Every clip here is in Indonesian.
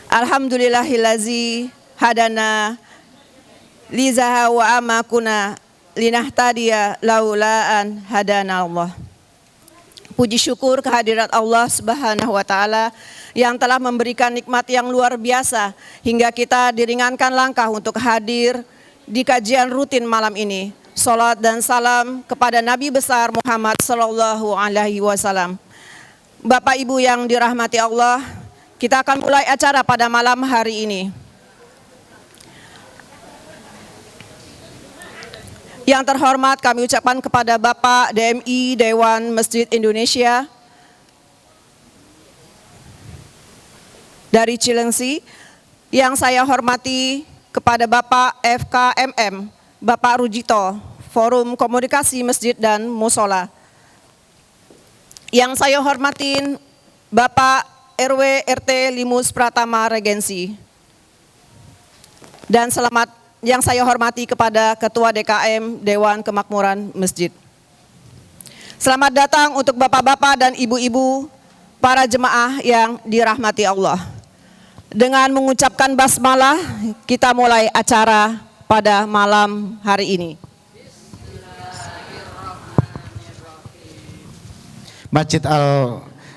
Alhamdulillahillazi hadana lizaha wa amma kuna linahtadiya laula an hadana Allah. Puji syukur kehadirat Allah Subhanahu wa taala yang telah memberikan nikmat yang luar biasa hingga kita diringankan langkah untuk hadir di kajian rutin malam ini. Salat dan salam kepada Nabi besar Muhammad sallallahu alaihi wasallam. Bapak Ibu yang dirahmati Allah, kita akan mulai acara pada malam hari ini. Yang terhormat kami ucapkan kepada Bapak DMI Dewan Masjid Indonesia dari Cilengsi, yang saya hormati kepada Bapak FKMM, Bapak Rujito, Forum Komunikasi Masjid dan Musola. Yang saya hormatin Bapak RW RT Limus Pratama Regensi. Dan selamat yang saya hormati kepada Ketua DKM Dewan Kemakmuran Masjid. Selamat datang untuk bapak-bapak dan ibu-ibu para jemaah yang dirahmati Allah. Dengan mengucapkan basmalah, kita mulai acara pada malam hari ini. Masjid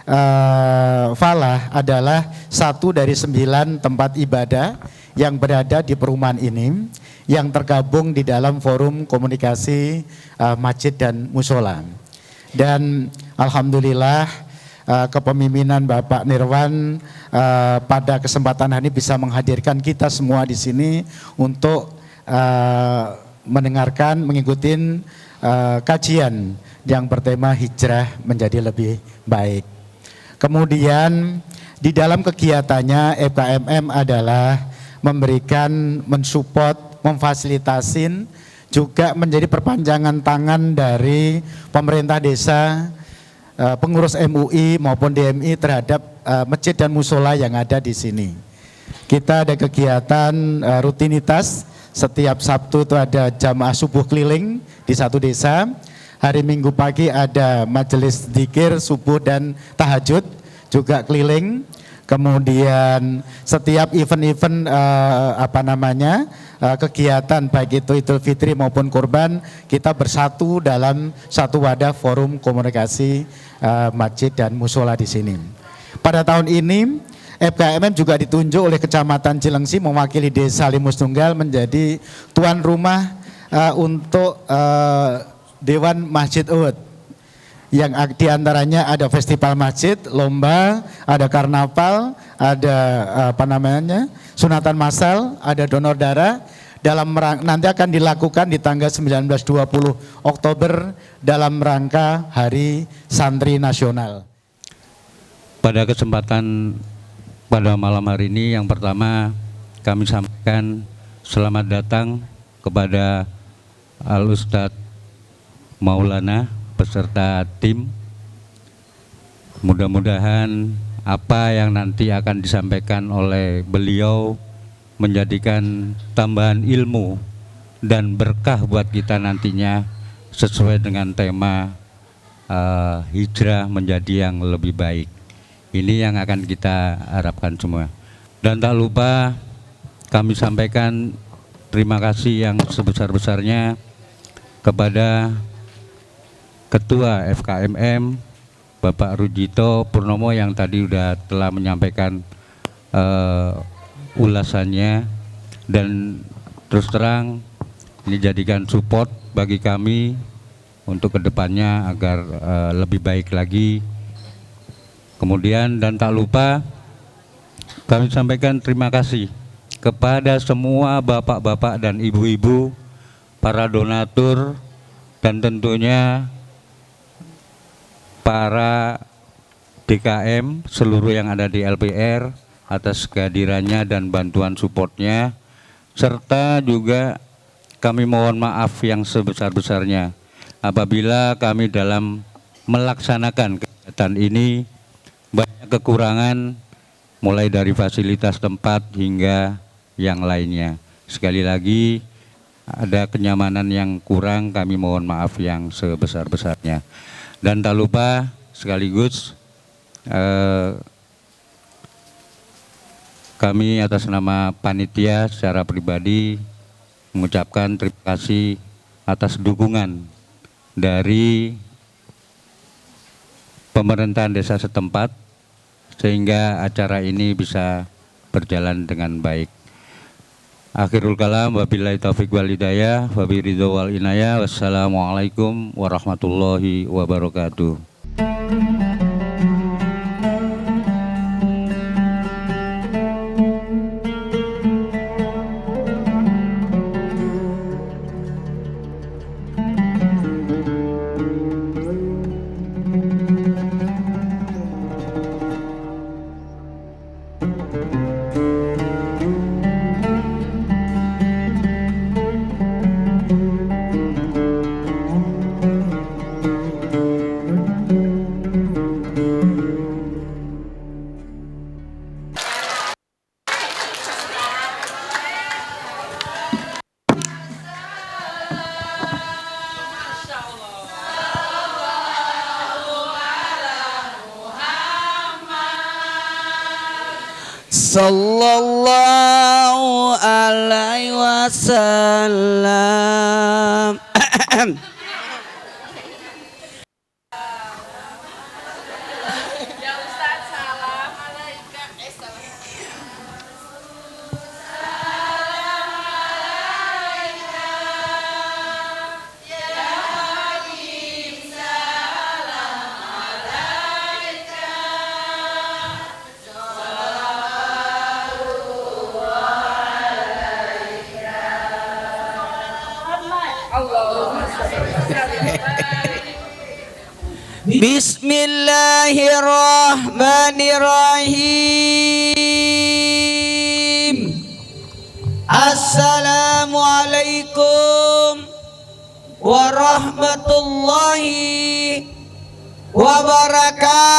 Al-Falah adalah satu dari 9 tempat ibadah yang berada di perumahan ini, yang tergabung di dalam forum komunikasi masjid dan musola. Dan alhamdulillah kepemimpinan Bapak Nirwan pada kesempatan hari ini bisa menghadirkan kita semua di sini untuk mendengarkan, mengikuti kajian yang bertema hijrah menjadi lebih baik. Kemudian di dalam kegiatannya FKMM adalah memberikan, mensupport, memfasilitasin, juga menjadi perpanjangan tangan dari pemerintah desa, pengurus MUI maupun DMI terhadap masjid dan musola yang ada di sini. Kita ada kegiatan rutinitas, setiap Sabtu itu ada jamaah subuh keliling di satu desa. Hari Minggu pagi ada majelis dzikir subuh dan tahajud juga keliling. Kemudian setiap event-event kegiatan baik itu Idul Fitri maupun kurban, kita bersatu dalam satu wadah forum komunikasi masjid dan musola di sini. Pada tahun ini FKMM juga ditunjuk oleh Kecamatan Cilengsi mewakili Desa Limus Tunggal menjadi tuan rumah untuk Dewan Masjid Uhud, yang diantaranya ada festival masjid, lomba, ada karnaval, ada sunatan massal, ada donor darah. Nanti akan dilakukan di tanggal 19-20 Oktober dalam rangka Hari Santri Nasional. Pada kesempatan pada malam hari ini, yang pertama kami sampaikan selamat datang kepada Al-Ustadz Maulana beserta tim. Mudah-mudahan apa yang nanti akan disampaikan oleh beliau menjadikan tambahan ilmu dan berkah buat kita nantinya sesuai dengan tema hijrah menjadi yang lebih baik. Ini yang akan kita harapkan semua. Dan tak lupa kami sampaikan terima kasih yang sebesar-besarnya kepada Ketua FKMM Bapak Rujito Purnomo yang tadi telah menyampaikan ulasannya, dan terus terang ini jadikan support bagi kami untuk kedepannya agar lebih baik lagi. Kemudian dan tak lupa kami sampaikan terima kasih kepada semua bapak-bapak dan ibu-ibu, para donatur, dan tentunya para DKM seluruh yang ada di LPR atas kehadirannya dan bantuan supportnya, serta juga kami mohon maaf yang sebesar-besarnya apabila kami dalam melaksanakan kegiatan ini banyak kekurangan, mulai dari fasilitas tempat hingga yang lainnya. Sekali lagi ada kenyamanan yang kurang, kami mohon maaf yang sebesar-besarnya. Dan tak lupa sekaligus kami atas nama panitia secara pribadi mengucapkan terima kasih atas dukungan dari pemerintahan desa setempat sehingga acara ini bisa berjalan dengan baik. Akhirul kalam, wabillahi taufiq wal hidayah, wabiridho wal inayah, wassalamualaikum warahmatullahi wabarakatuh. Sallallahu alaihi wasallam. Bismillahirrahmanirrahim. Assalamualaikum warahmatullahi wabarakatuh.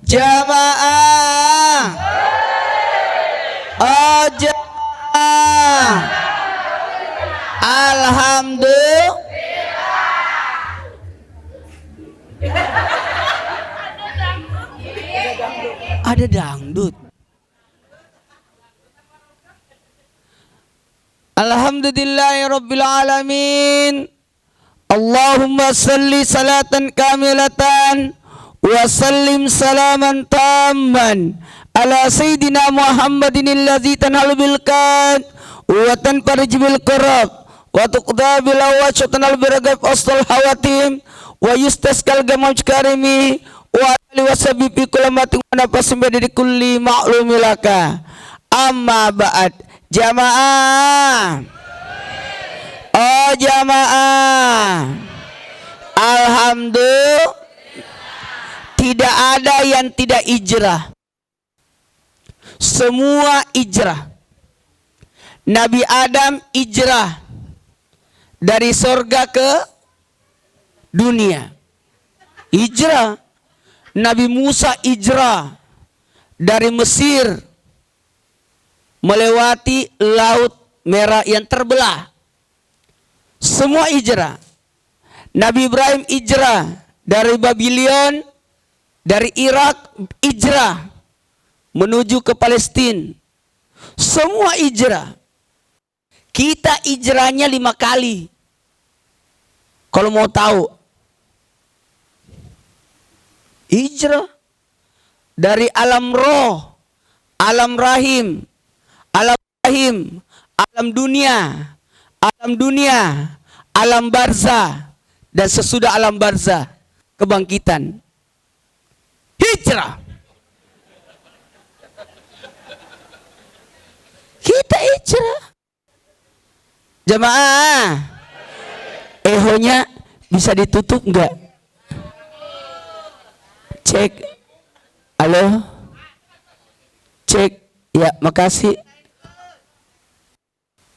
Jamaah, oh jamaah, alhamdulillah. Ada dangdut. Alhamdulillahirabbil alamin. Allahumma salli salatan kamilatan wa sallim salaman tamman ala sayyidina Muhammadin alladzi tanhalu bil kad wa tanfarij bil qurab wa tuqda bil awaj wa tanal biragab asal hawatim wa yustaskal gamam karimi wa ali wasabi fi kulamatin wa nafasim bi kulli ma'lumilaka. Amma ba'd. Jamaah, oh jamaah, alhamdulillah, tidak ada yang tidak hijrah, semua hijrah. Nabi Adam hijrah dari sorga ke dunia, hijrah. Nabi Musa hijrah dari Mesir melewati Laut Merah yang terbelah, semua hijrah. Nabi Ibrahim hijrah dari Babylon, dari Irak hijrah menuju ke Palestina, semua hijrah. Kita hijrahnya 5 kali. Kalau mau tahu, hijrah dari alam roh, alam rahim, alam dunia, alam barzah, dan sesudah alam barzah kebangkitan. Hijrah. Kita hijrah. Jamaah, ehonya bisa ditutup enggak? Cek. Halo. Cek. Ya, makasih.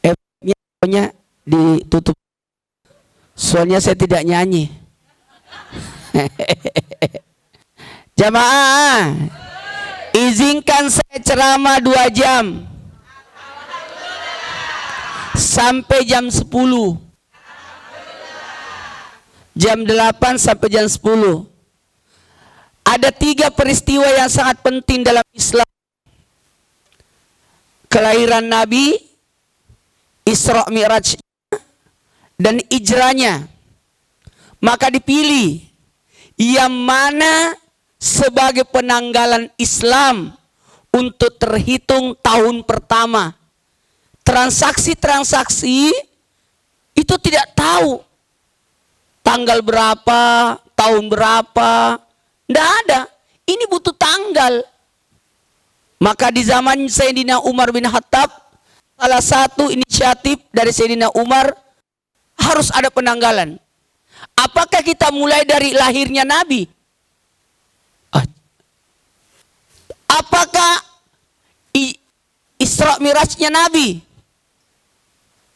Ehonya ditutup. Soalnya saya tidak nyanyi. Jamaah, izinkan saya ceramah 2 jam sampai jam 10. jam 8 sampai jam 10. Ada 3 peristiwa yang sangat penting dalam Islam. Kelahiran Nabi, Isra Mi'raj, dan hijrahnya. Maka dipilih yang mana sebagai penanggalan Islam untuk terhitung tahun pertama. Transaksi-transaksi itu tidak tahu tanggal berapa, tahun berapa, tidak ada. Ini butuh tanggal. Maka di zaman Sayyidina Umar bin Khattab, salah satu inisiatif dari Sayyidina Umar, harus ada penanggalan. Apakah kita mulai dari lahirnya Nabi? Apakah Isra Mirajnya Nabi?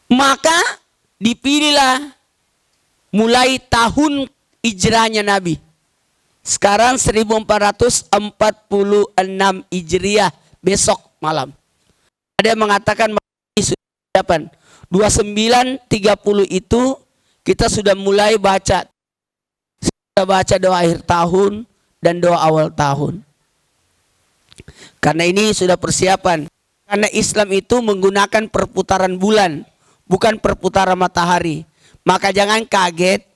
Maka dipilihlah mulai tahun hijrahnya Nabi. Sekarang 1446 Hijriah, besok malam. Ada yang mengatakan 2930 itu kita sudah mulai baca. Sudah baca doa akhir tahun dan doa awal tahun. Karena ini sudah persiapan. Karena Islam itu menggunakan perputaran bulan, bukan perputaran matahari. Maka jangan kaget,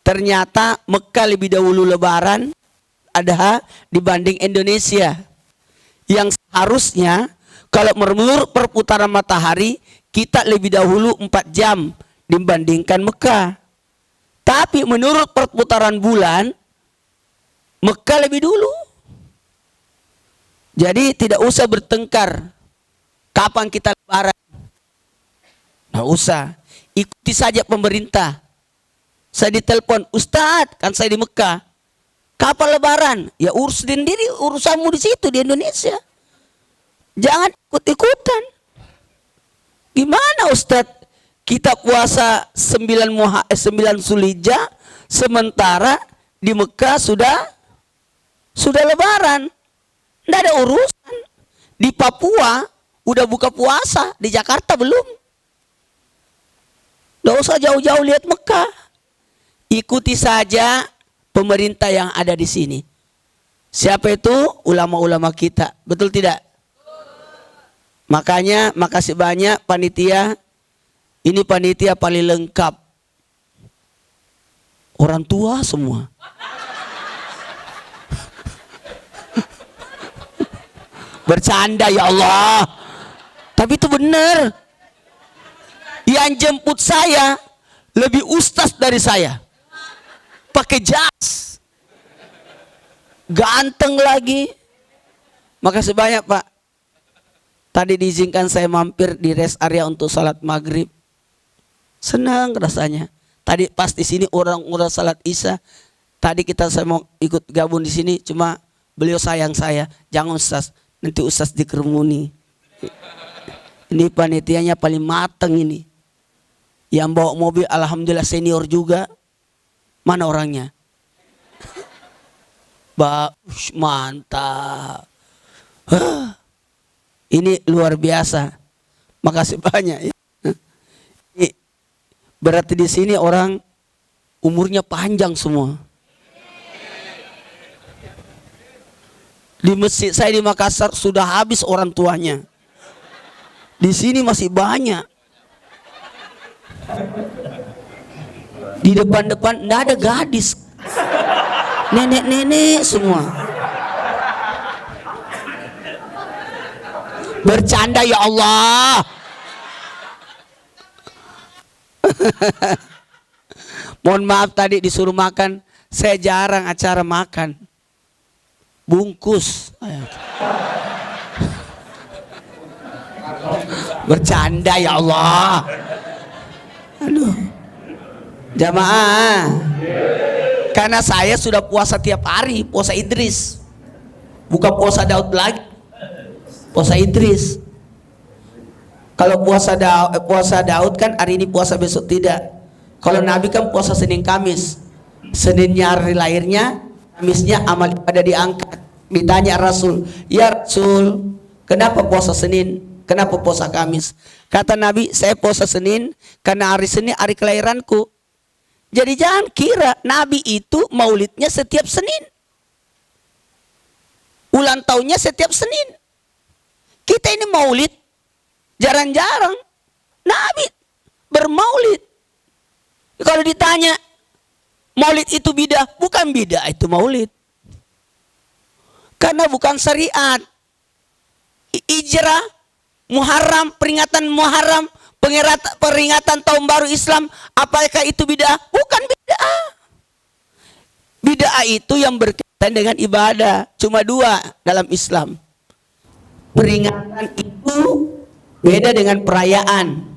ternyata Mekah lebih dahulu lebaran Adha dibanding Indonesia. Yang seharusnya kalau menurut perputaran matahari, kita lebih dahulu 4 jam dibandingkan Mekah. Tapi menurut perputaran bulan, Mekah lebih dulu. Jadi tidak usah bertengkar kapan kita lebaran. Nggak usah, ikuti saja pemerintah. Saya ditelepon, Ustadz, kan saya di Mekah, kapan lebaran? Ya urus sendiri, urusanmu di situ di Indonesia. Jangan ikut-ikutan. Gimana Ustadz? Kita puasa 9 Zulhijjah, sementara di Mekah sudah lebaran. Tidak ada urusan. Di Papua udah buka puasa, di Jakarta belum. Tidak usah jauh-jauh lihat Mekah. Ikuti saja pemerintah yang ada di sini. Siapa itu? Ulama-ulama kita. Betul tidak? Makanya makasih banyak panitia. Ini panitia paling lengkap. Orang tua semua. Bercanda ya Allah. Tapi itu benar. Yang jemput saya lebih ustaz dari saya. Pakai jas. Ganteng lagi. Makasih banyak Pak. Tadi diizinkan saya mampir di rest area untuk salat maghrib. Senang rasanya. Tadi pas di sini orang salat isya. Tadi saya mau ikut gabung di sini, cuma beliau sayang saya. Jangan ustaz, nanti ustaz dikerumuni. Ini panitianya paling mateng ini. Yang bawa mobil alhamdulillah senior juga. Mana orangnya? Mantap. Ini luar biasa. Makasih banyak ya. Berarti di sini orang umurnya panjang semua. Di masjid saya di Makassar sudah habis orang tuanya. Di sini masih banyak. Di depan-depan enggak ada gadis. Nenek-nenek semua. Bercanda ya Allah. Mohon maaf tadi disuruh makan. Saya jarang acara makan. Bungkus. Bercanda ya Allah. Aduh. Jamaah. Karena saya sudah puasa tiap hari, puasa Idris. Bukan puasa Daud lagi. Puasa Idris. Kalau puasa Daud kan hari ini puasa, besok tidak. Kalau Nabi kan puasa Senin Kamis. Seninnya hari lahirnya, Kamisnya amal ibadah diangkat. Ditanya Rasul, ya Rasul, kenapa puasa Senin? Kenapa puasa Kamis? Kata Nabi, saya puasa Senin karena hari Senin hari kelahiranku. Jadi jangan kira Nabi itu maulidnya setiap Senin. Ulang tahunnya setiap Senin. Kita ini maulid jarang-jarang. Nabi bermaulid. Kalau ditanya maulid itu bidah, bukan bidah itu maulid. Karena bukan syariat. Hijrah, Muharram, peringatan Muharram, peringatan tahun baru Islam, apakah itu bid'ah? Bukan bid'ah. Bid'ah itu yang berkaitan dengan ibadah. Cuma dua dalam Islam. Peringatan itu beda dengan perayaan.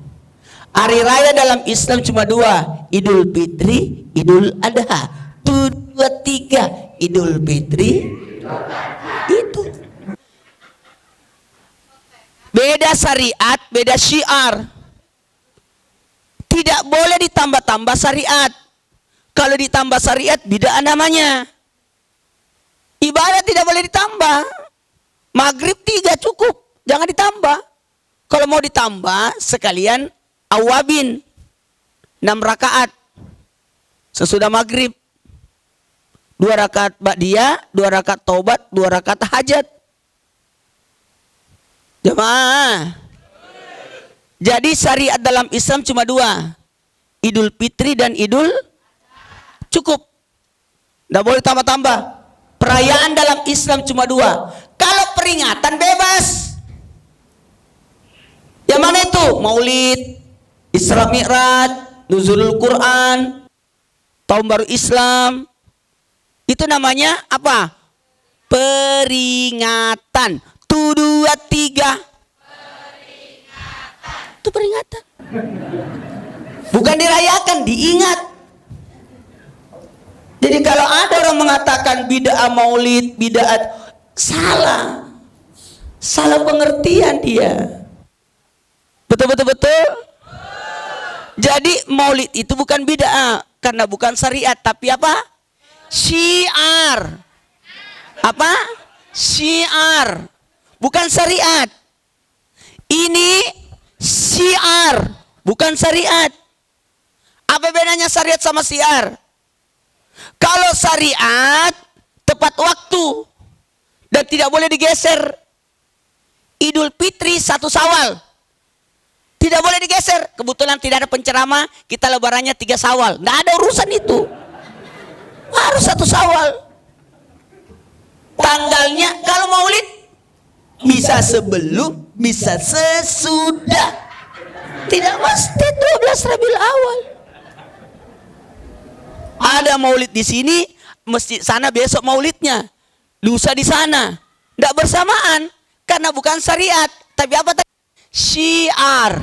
Hari raya dalam Islam cuma dua, Idul Fitri, Idul Adha. 2, 3, Idul Fitri, itu. Beda syariat, beda syiar. Tidak boleh ditambah-tambah syariat. Kalau ditambah syariat, bid'ah namanya. Ibadah tidak boleh ditambah. Maghrib 3 cukup, jangan ditambah. Kalau mau ditambah, sekalian awabin 6 rakaat sesudah maghrib. 2 rakaat ba'diyah, 2 rakaat taubat, 2 rakaat hajat. Jemaah. Jadi syariat dalam Islam cuma 2. Idul Fitri dan Idul, cukup. Tidak boleh tambah-tambah. Perayaan dalam Islam cuma 2. Kalau peringatan bebas. Yang mana itu? Maulid, Isra Mi'raj, Nuzulul Quran, tahun baru Islam. Itu namanya apa? Peringatan. 1, 2, 3. Itu peringatan. Bukan dirayakan, diingat. Jadi kalau ada orang mengatakan bid'ah maulid, bid'ah, salah. Salah pengertian dia. Betul. Jadi maulid itu bukan bid'ah karena bukan syariat, tapi apa? Syiar. Apa? Syiar. Bukan syariat. Ini syiar, bukan syariat. Apa bedanya syariat sama syiar? Kalau syariat tepat waktu dan tidak boleh digeser. Idul Fitri 1 Syawal. Tidak boleh digeser. Kebetulan tidak ada penceramah, kita lebarannya 3 Syawal. Nggak ada urusan itu. Harus 1 Syawal. Tanggalnya kalau maulid bisa sebelum, bisa sesudah. Tidak mesti 12 Rabiul Awal. Ada maulid di sini, mesti sana besok maulidnya. Lusa di sana. Tidak bersamaan karena bukan syariat, tapi apa tadi? Syiar.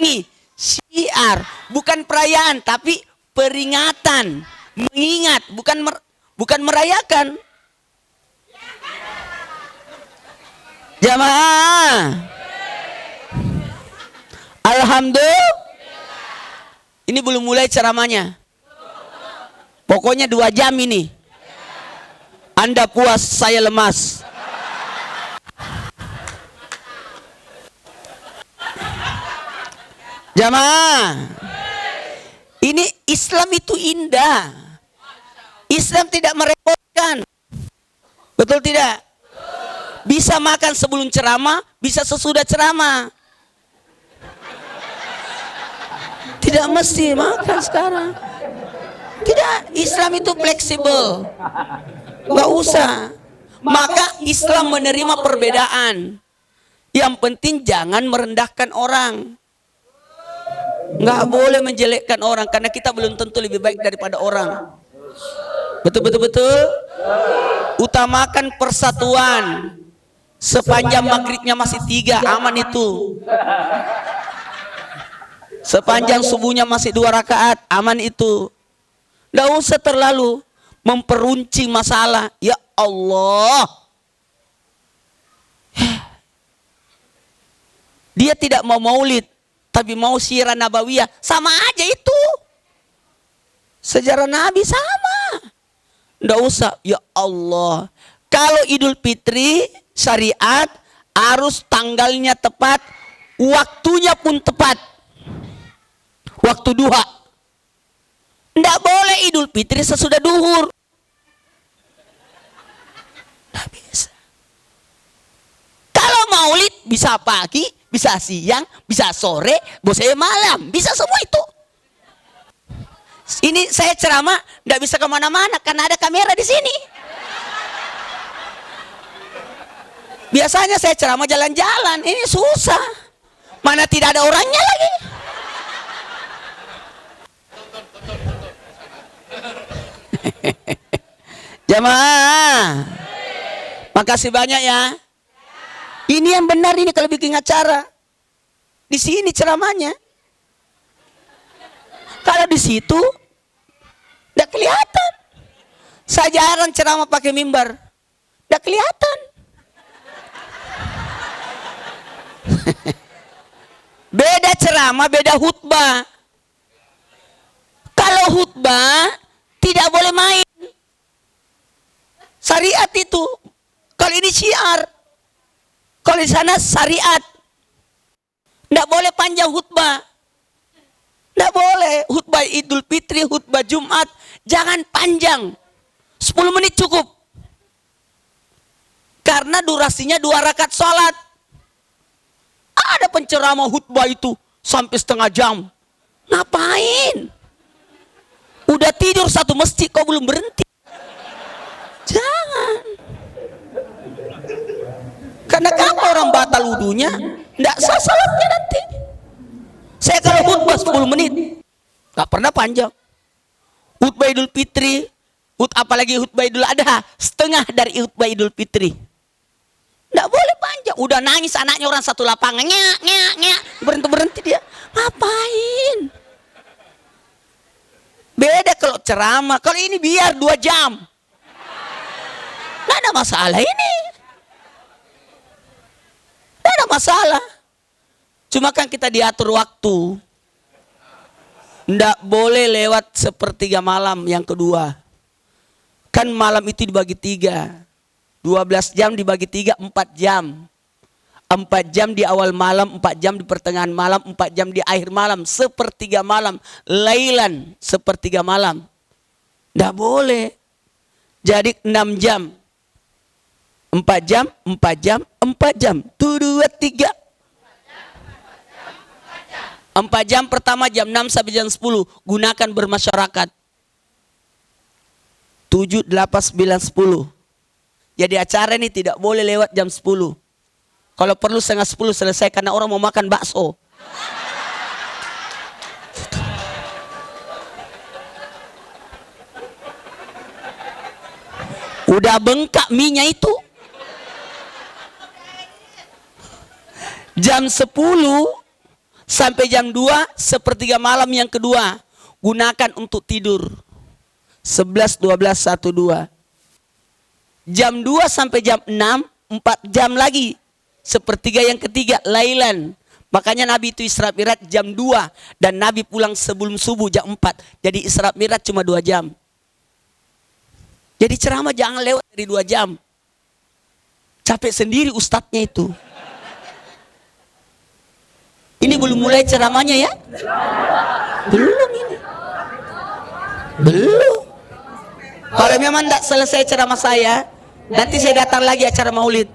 Ini syiar, bukan perayaan tapi peringatan, mengingat, bukan merayakan. Jamaah. Alhamdulillah. Ini belum mulai ceramahnya. Pokoknya 2 jam ini. Anda puas, saya lemas. Jamaah. Ini Islam itu indah. Islam tidak merepotkan. Betul tidak? Bisa makan sebelum ceramah, bisa sesudah ceramah. Tidak mesti makan sekarang. Tidak, Islam itu fleksibel. Gak usah. Maka Islam menerima perbedaan. Yang penting jangan merendahkan orang. Gak boleh menjelekkan orang, karena kita belum tentu lebih baik daripada orang. Betul. Utamakan persatuan. Sepanjang maghribnya masih 3, aman itu. Sepanjang subuhnya masih 2 rakaat, aman itu. Tidak usah terlalu memperuncing masalah. Ya Allah. Dia tidak mau maulid, tapi mau sirah nabawiyah. Sama aja itu. Sejarah Nabi sama. Tidak usah. Ya Allah. Kalau Idul Fitri syariat harus tanggalnya tepat, waktunya pun tepat. Waktu duha. Nggak boleh Idul Fitri sesudah duhur. Nggak bisa. Kalau maulid bisa pagi, bisa siang, bisa sore, bisa malam, bisa semua itu. Ini saya ceramah nggak bisa kemana-mana karena ada kamera di sini. Biasanya saya ceramah jalan-jalan, ini susah. Mana tidak ada orangnya lagi. Jamaah, makasih banyak ya. Ini yang benar ini kalau bikin acara. Di sini ceramahnya. Kalau di situ tidak kelihatan. Saya jarang ceramah pakai mimbar. Tidak kelihatan. Beda ceramah, beda khutbah. Kalau khutbah tidak boleh main. Syariat itu. Kalau ini syiar. Kalau di sana syariat. Tidak boleh panjang khutbah. Tidak boleh. Khutbah Idul Fitri, khutbah Jumat. Jangan panjang. 10 menit cukup. Karena durasinya 2 rakaat sholat. Ada penceramah khutbah itu sampai setengah jam. Ngapain? Udah tidur satu masjid kok belum berhenti. Jangan. Karena kamu orang batal wudunya, tidak sah salatnya nanti. Saya kalau khutbah 10 menit, gak pernah panjang. Khutbah Idul Fitri, apalagi khutbah Idul Adha, setengah dari khutbah Idul Fitri. Tidak boleh panjang. Udah nangis anaknya orang satu lapangan, nyak, berhenti dia. Ngapain? Beda kalau ceramah. Kalau ini biar 2 jam. Nggak ada masalah ini. Nggak ada masalah. Cuma kan kita diatur waktu. Nggak boleh lewat 1/3 malam yang kedua. Kan malam itu dibagi 3. 12 jam dibagi 3, 4 jam. 4 jam di awal malam, 4 jam di pertengahan malam, 4 jam di akhir malam, 1/3 malam. Lailan, 1/3 malam. Nggak boleh. Jadi 6 jam. 4 jam, 4 jam, 4 jam. 2, 3. 4 jam pertama jam 6 sampai jam 10. Gunakan bermasyarakat. 7, 8, 9, 10. Jadi acara ini tidak boleh lewat jam 10. Kalau perlu setengah 10 selesai karena orang mau makan bakso. Udah bengkak minyak itu. Jam 10 sampai jam 2, 1/3 malam yang kedua. Gunakan untuk tidur. 11, 12, 1, 2. Jam 2 sampai jam 6, 4 jam lagi. 1/3 yang ketiga, lailan. Makanya Nabi itu Isra Mi'raj jam 2. Dan Nabi pulang sebelum subuh jam 4. Jadi Isra Mi'raj cuma 2 jam. Jadi ceramah jangan lewat dari 2 jam. Capek sendiri ustadznya itu. Ini belum mulai ceramahnya ya? Belum ini. Belum. Kalau memang tidak selesai ceramah saya, nanti saya datang lagi acara maulid.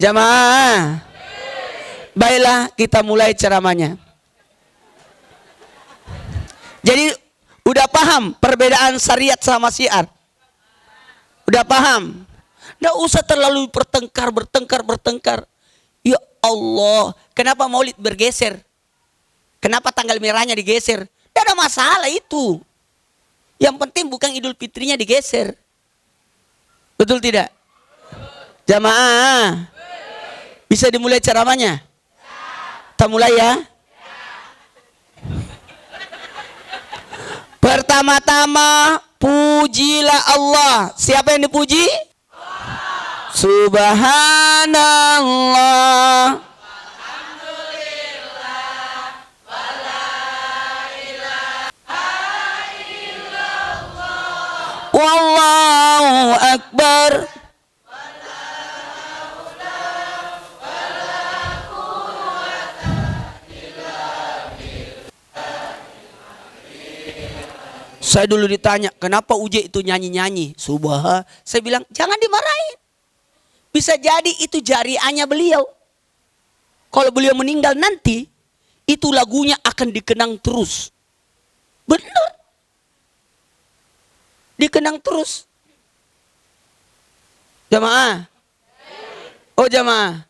Jamaah, baiklah kita mulai ceramahnya. Jadi udah paham perbedaan syariat sama syiar? Udah paham? Nggak usah terlalu bertengkar. Ya Allah, kenapa maulid bergeser? Kenapa tanggal merahnya digeser? Tidak ada masalah itu. Yang penting bukan Idul Fitrinya digeser. Betul tidak? Jamaah, bisa dimulai ceramahnya? Kita mulai ya. Pertama-tama, pujilah Allah. Siapa yang dipuji? Subhanallah. Wallahu akbar. Saya dulu ditanya, kenapa Uje itu nyanyi-nyanyi? Subah. Saya bilang, jangan dimarahin. Bisa jadi itu jariahnya beliau. Kalau beliau meninggal nanti, itu lagunya akan dikenang terus. Benar. Dikenang terus. Jamaah. Oh jamaah.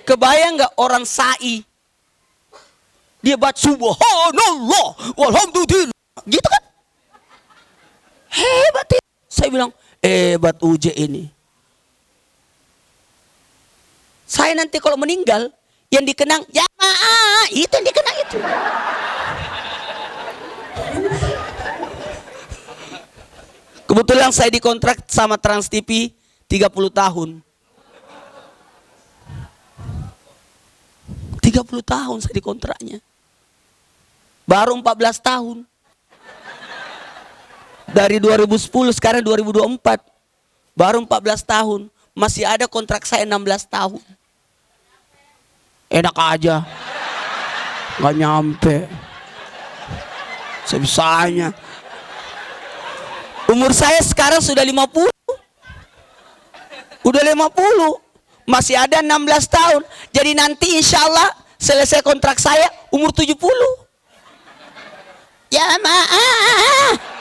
Kebayang nggak orang sa'i? Dia baca subhanallah walhamdulillah. Gitu kan? Hebat ya. Saya bilang, hebat Uje ini. Saya nanti kalau meninggal, yang dikenang jamaah, itu yang dikenang itu. Kebetulan saya dikontrak sama Trans TV 30 tahun. 30 tahun saya dikontraknya. Baru 14 tahun. Dari 2010 sekarang 2024. Baru 14 tahun. Masih ada kontrak saya 16 tahun. Enak aja. Gak nyampe. Sebisanya. Umur saya sekarang sudah 50. Udah 50. Masih ada 16 tahun. Jadi nanti insya Allah selesai kontrak saya umur 70. Ya maaf.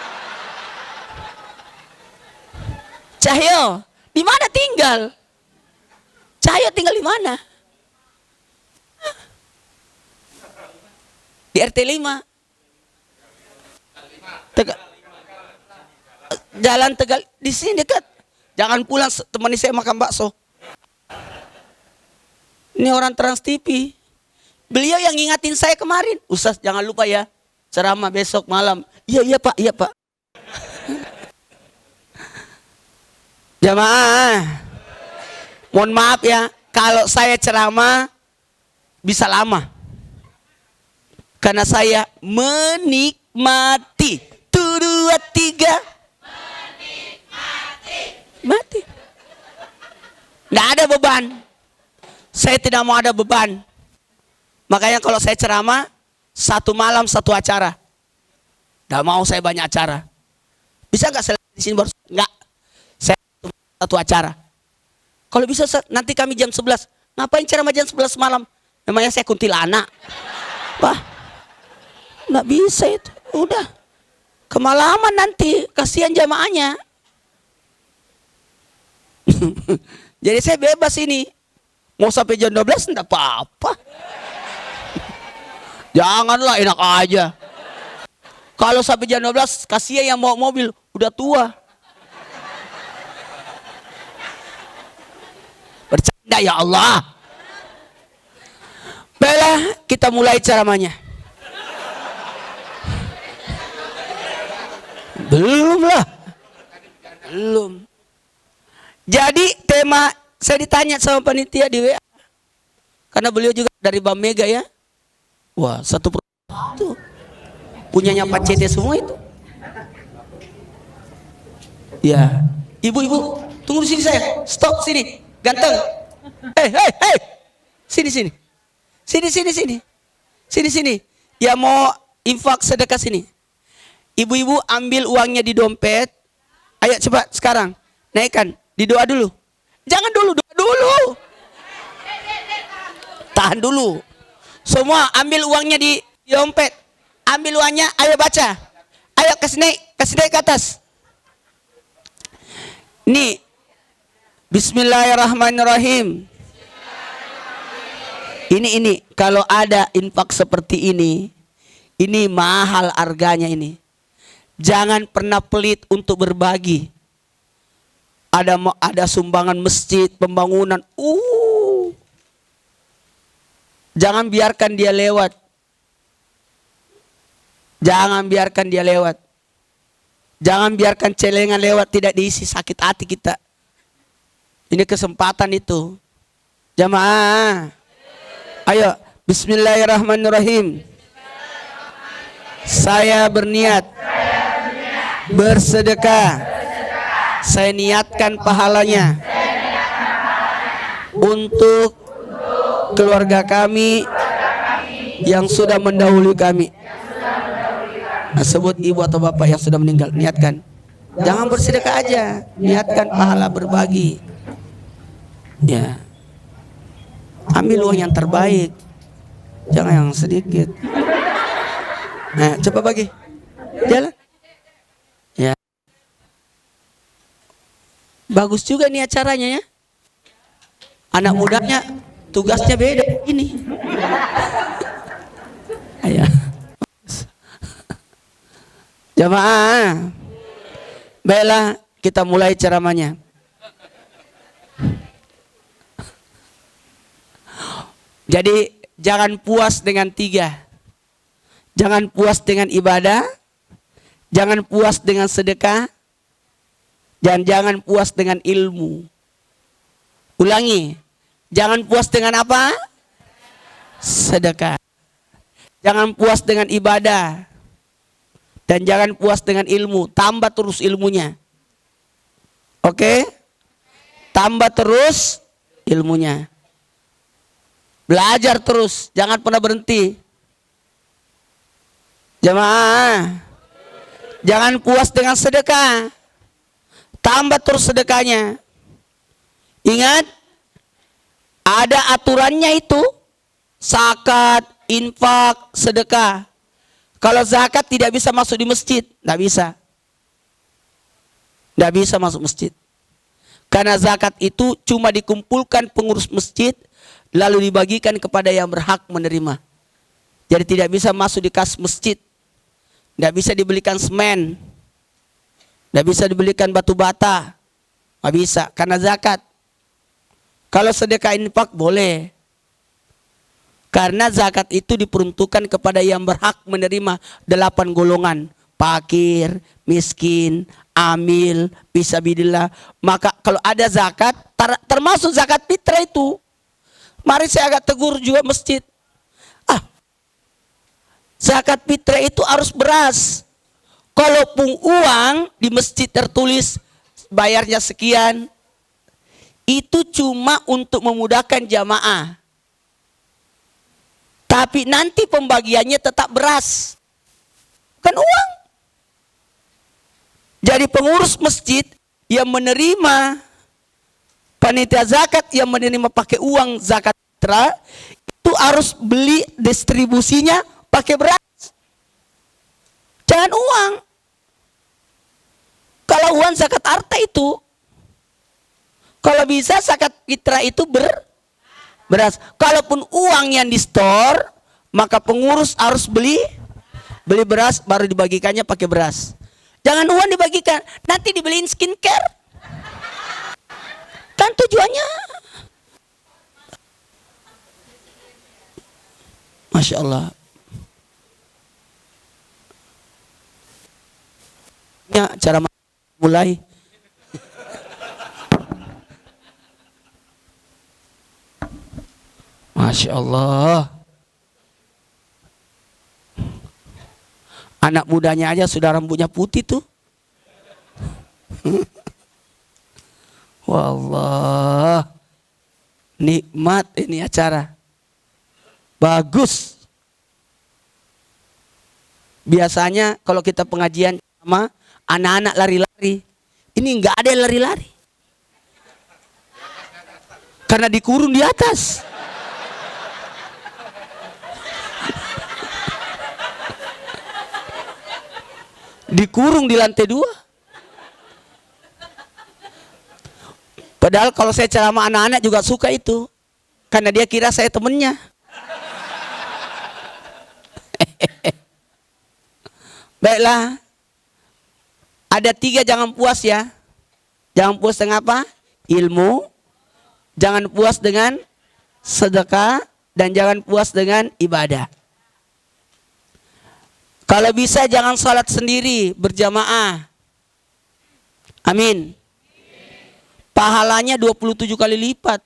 Cahyo, di mana tinggal? Cahyo tinggal di mana? Di RT 5. Jalan Tegal, di sini dekat. Jangan pulang, temani saya makan bakso. Ini orang Trans TV. Beliau yang ngingatin saya kemarin. Ustaz jangan lupa ya, ceramah besok malam. Iya Pak, iya Pak. Jamaah, mohon maaf ya, kalau saya ceramah bisa lama. Karena saya menikmati. 1, 2, 3. Mati. Nggak ada beban. Saya tidak mau ada beban. Makanya kalau saya ceramah, 1 malam 1 acara. Nggak mau saya banyak acara. Bisa nggak selesai di sini baru? Nggak. Saya 1 acara. Kalau bisa nanti kami jam 11. Ngapain ceramah jam 11 malam? Memangnya saya kuntilanak? Wah, nggak bisa itu. Udah. Kemalaman nanti. Kasihan jamaahnya. Jadi saya bebas ini. Mau sampai jam 12 enggak apa-apa. Janganlah, enak aja. Kalau sampai jam 12 kasihan yang mau mobil udah tua. Bercanda ya Allah. Baiklah, kita mulai ceramahnya. Belum lah. Belum. Jadi tema, saya ditanya sama panitia di WA. Karena beliau juga dari Bank Mega ya. Wah, satu itu punyanya Pak CT semua itu. Ya, ibu-ibu, tunggu di sini saya. Stop sini, ganteng. Hei. Sini. Sini. Ya mau infak sedekah sini. Ibu-ibu ambil uangnya di dompet. Ayo cepat sekarang. Naikkan. Didoa dulu. Jangan dulu, doa dulu. Tahan dulu. Semua ambil uangnya di dompet. Ambil uangnya, ayo baca. Ayo kasih naik ke atas. Nih. Bismillahirrahmanirrahim. Ini kalau ada infak seperti ini mahal harganya ini. Jangan pernah pelit untuk berbagi. Ada sumbangan masjid, pembangunan. Jangan biarkan dia lewat. Jangan biarkan celengan lewat tidak diisi, sakit hati kita. Ini kesempatan itu. Jamaah. Ayo, bismillahirrahmanirrahim. Saya berniat bersedekah. Saya niatkan pahalanya untuk keluarga kami yang sudah mendahului kami. Nah, sebut ibu atau bapak yang sudah meninggal, niatkan. Jangan bersedekah aja, niatkan pahala berbagi. Ya. Ambil uang yang terbaik, jangan yang sedikit. Nah, coba bagi. Jalan. Ya. Bagus juga nih acaranya ya. Anak mudanya tugasnya beda ini. Ayo. Jamaah. Baiklah, kita mulai ceramahnya. Jadi jangan puas dengan 3. Jangan puas dengan ibadah, jangan puas dengan sedekah, dan jangan puas dengan ilmu. Ulangi, jangan puas dengan apa? Sedekah. Jangan puas dengan ibadah, dan jangan puas dengan ilmu. Tambah terus ilmunya. Oke? Tambah terus ilmunya. Belajar terus, jangan pernah berhenti. Jamaah, jangan puas dengan sedekah, tambah terus sedekahnya. Ingat, ada aturannya itu. Zakat, infak, sedekah. Kalau zakat tidak bisa masuk di masjid, tidak bisa. Tidak bisa masuk masjid. Karena zakat itu cuma dikumpulkan pengurus masjid, lalu dibagikan kepada yang berhak menerima. Jadi tidak bisa masuk di kas masjid. Tidak bisa dibelikan semen. Tidak bisa dibelikan batu bata. Tidak bisa, karena zakat. Kalau sedekah infak boleh. Karena zakat itu diperuntukkan kepada yang berhak menerima 8 golongan. Fakir, miskin, amil, fisabilillah. Maka kalau ada zakat, termasuk zakat fitrah itu. Mari saya agak tegur juga masjid. Zakat fitrah itu harus beras. Kalaupun uang di masjid tertulis bayarnya sekian, itu cuma untuk memudahkan jamaah. Tapi nanti pembagiannya tetap beras. Kan uang. Jadi pengurus masjid yang menerima panitia zakat yang menerima pakai uang zakat fitrah itu harus beli distribusinya pakai beras. Jangan uang. Kalau uang zakat harta itu, kalau bisa zakat fitrah itu beras. Kalaupun uang yang di store, maka pengurus harus beli beras baru dibagikannya pakai beras. Jangan uang dibagikan, nanti dibeliin skincare. Kan tujuannya. Masya Allah. Ya, cara mulai. Masya Allah. Anak mudanya aja sudah rambutnya putih tuh. Wallah. Nikmat ini acara. Bagus. Biasanya kalau kita pengajian sama anak-anak lari-lari. Ini enggak ada yang lari-lari. Karena dikurung di atas. Dikurung di lantai 2. Padahal kalau saya ceramah anak-anak juga suka itu. Karena dia kira saya temennya. Baiklah. Ada 3 jangan puas ya. Jangan puas dengan apa? Ilmu. Jangan puas dengan sedekah. Dan jangan puas dengan ibadah. Kalau bisa jangan salat sendiri, berjamaah. Amin. Pahalanya 27 kali lipat.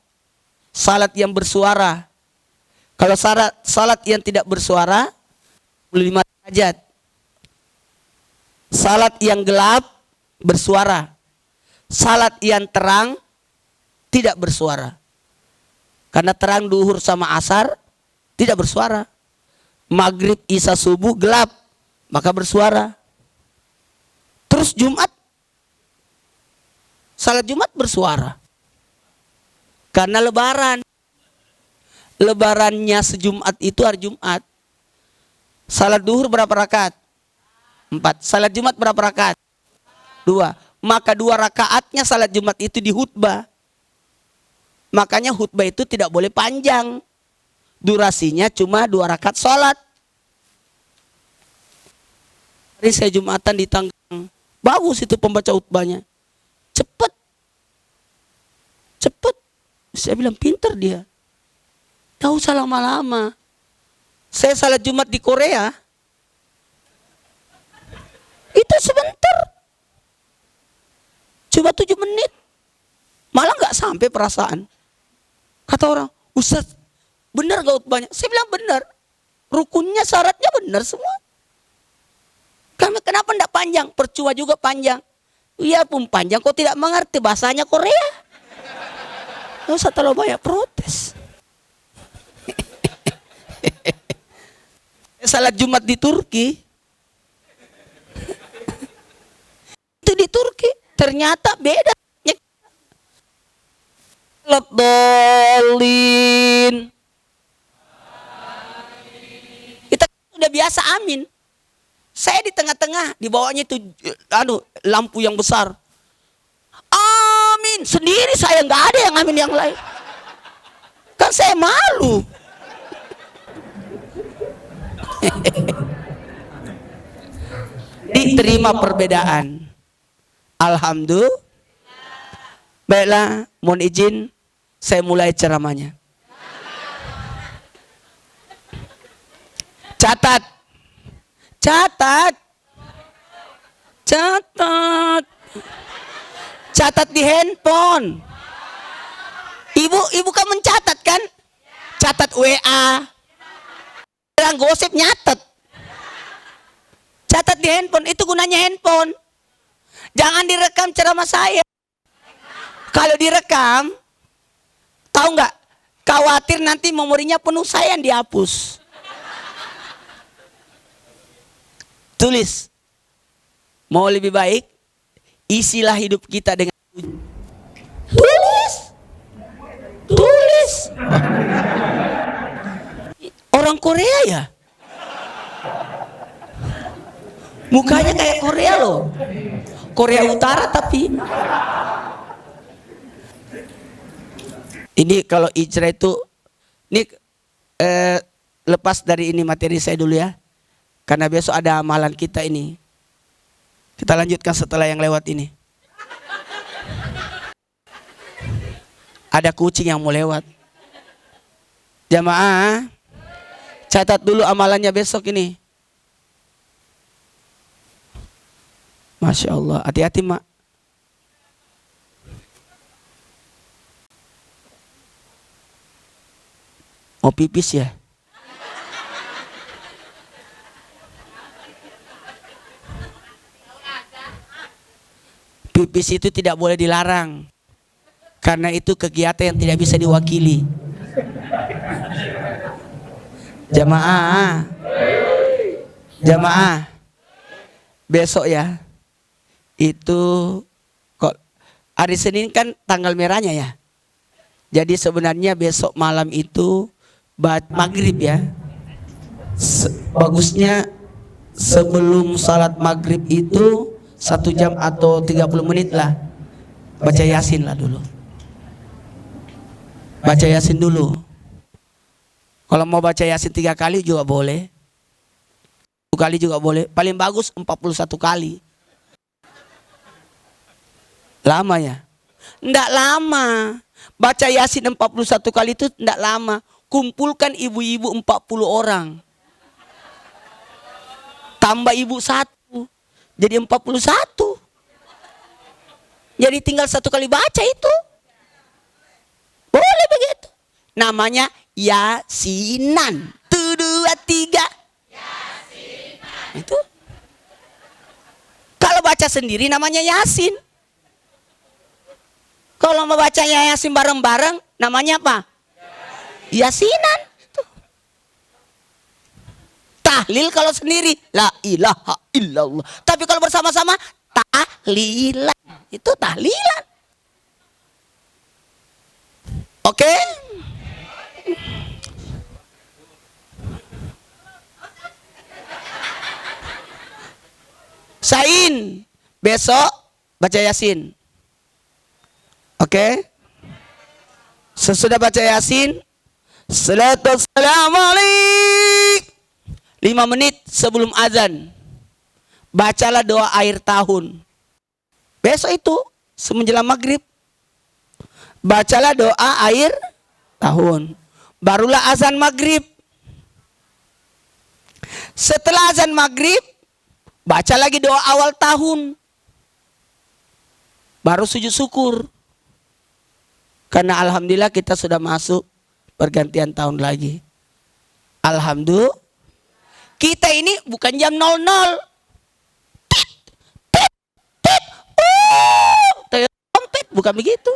Salat yang bersuara. Kalau salat yang tidak bersuara, 25 derajat. Salat yang gelap, bersuara. Salat yang terang, tidak bersuara. Karena terang duhur sama asar, tidak bersuara. Maghrib, isya, subuh, gelap. maka bersuara. Terus Jumat, salat Jumat bersuara. Karena lebaran. Lebarannya sejumat itu hari Jumat. Salat duhur berapa rakaat? 4. Salat Jumat berapa rakaat? 2. Maka 2 rakaatnya salat Jumat itu di khutbah. Makanya khutbah itu tidak boleh panjang. Durasinya cuma 2 rakaat salat. Hari saya Jumatan di Tanggerang. Bagus itu pembaca khutbahnya. Cepet. Cepet. Saya bilang pintar dia. Tidak usah lama-lama. Saya salat Jumat di Korea. Itu sebentar. Cuma 7 menit. Malah nggak sampai perasaan. Kata orang, Ustaz, benar gak khutbahnya? Saya bilang benar. Rukunnya, syaratnya benar semua. Kenapa enggak panjang? Percuma juga panjang. Iya pun panjang, kok tidak mengerti bahasanya Korea. Nggak usah terlalu banyak protes. Salat Jumat di Turki. Itu di Turki. Ternyata beda. Dolin. Kita udah biasa amin. Saya di tengah-tengah, di bawahnya itu lampu yang besar. Amin. Sendiri saya, nggak ada yang amin yang lain. Kan saya malu. Diterima perbedaan. Alhamdulillah. Baiklah, mohon izin saya mulai ceramahnya. Catat. Catat. Catat. Catat di handphone. Ibu kan mencatat kan? Catat WA. Orang gosip nyatet. Catat di handphone, itu gunanya handphone. Jangan direkam ceramah saya. Kalau direkam, tahu nggak? Khawatir nanti memorinya penuh, saya yang dihapus. Tulis. Mau lebih baik, isilah hidup kita dengan tulis. Tulis. Orang Korea ya? Mukanya kayak Korea loh. Korea Utara tapi. Ini kalau ijrah itu, ini lepas dari ini materi saya dulu ya. Karena besok ada amalan kita ini. Kita lanjutkan setelah yang lewat ini. Ada kucing yang mau lewat. Jamaah, catat dulu amalannya besok ini. Masya Allah, hati-hati mak. Mau pipis ya? Pipis itu tidak boleh dilarang. Karena itu kegiatan yang tidak bisa diwakili. Jamaah. Jamaah. Besok ya. Itu kok hari Senin kan tanggal merahnya ya. Jadi sebenarnya besok malam itu maghrib ya. Bagusnya sebelum salat maghrib itu 1 jam atau 30 menit lah baca Yasin lah dulu. Baca Yasin dulu. Kalau mau baca Yasin 3 kali juga boleh. 1 kali juga boleh. Paling bagus 41 kali. Lama ya? Enggak lama. Baca Yasin 41 kali itu enggak lama. Kumpulkan ibu-ibu 40 orang. Tambah ibu 1. Jadi 41. Jadi tinggal 1 kali baca itu. Boleh begitu. Namanya Yasinan. 1, 2, 3. Yasinan. Itu. Kalau baca sendiri namanya Yasin. Kalau mau baca Yasin bareng-bareng namanya apa? Yasinan. Tahlil tahlil kalau sendiri la ilaha illallah. Tapi kalau bersama-sama tahlilan. Itu tahlilan. Oke? Sain, besok baca Yasin. Oke? Sesudah baca Yasin, salatu wassalamu alaik. 5 menit sebelum azan, bacalah doa akhir tahun. Besok itu semenjelang maghrib, bacalah doa akhir tahun. Barulah azan maghrib. Setelah azan maghrib, baca lagi doa awal tahun. Baru sujud syukur. Karena alhamdulillah kita sudah masuk pergantian tahun lagi. Alhamdulillah. Kita ini bukan jam 00. Trompet, bukan begitu.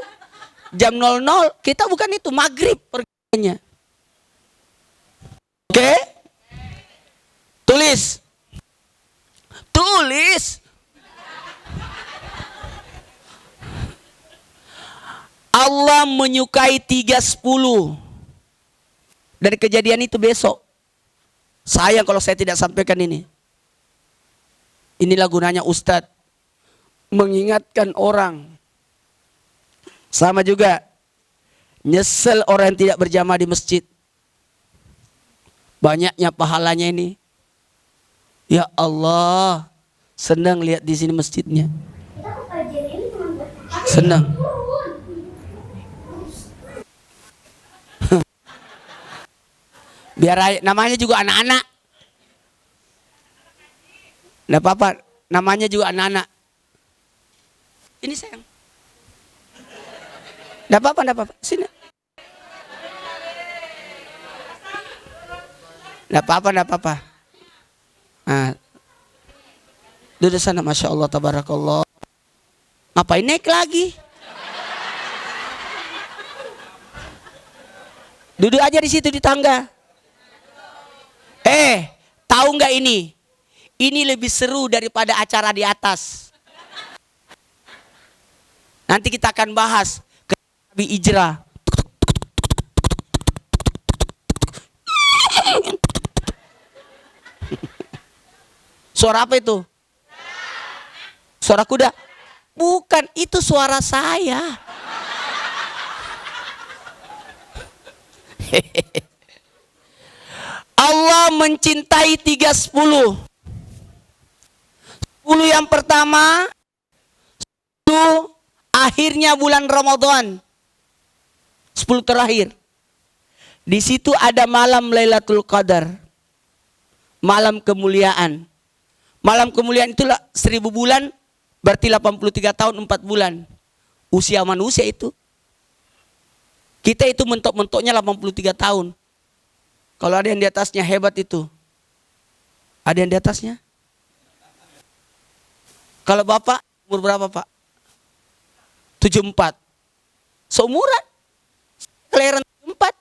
Jam 00 kita bukan itu, maghrib pergantiannya. Oke? Tulis. Tulis. Allah menyukai 3:10. Dari kejadian itu besok. Sayang kalau saya tidak sampaikan ini. Inilah gunanya Ustadz. Mengingatkan orang. Sama juga. Nyesel orang yang tidak berjamaah di masjid. Banyaknya pahalanya ini. Ya Allah. Senang lihat di sini masjidnya. Senang. Biar namanya juga anak-anak. Nggak apa-apa, namanya juga anak-anak. Ini sayang. Nggak apa-apa, nggak apa-apa. Sini. Nggak apa-apa, nggak apa-apa. Nah, duduk sana, masya Allah, tabarakallah. Ngapain naik lagi? Duduk aja di situ di tangga. Tahu nggak ini? Ini lebih seru daripada acara di atas. Nanti kita akan bahas Nabi Hijrah. Suara apa itu? Suara kuda? Bukan, itu suara saya. Allah mencintai 3:10. 10 yang pertama, 10 akhirnya bulan Ramadan. 10 terakhir. Di situ ada malam Lailatul Qadar. Malam kemuliaan. Malam kemuliaan itulah 1000 bulan, berarti 83 tahun 4 bulan. Usia manusia itu. Kita itu mentok-mentoknya 83 tahun. Kalau ada yang di atasnya hebat itu. Ada yang di atasnya? Kalau Bapak umur berapa, Pak? 74. Seumuran. Kelahiran 74.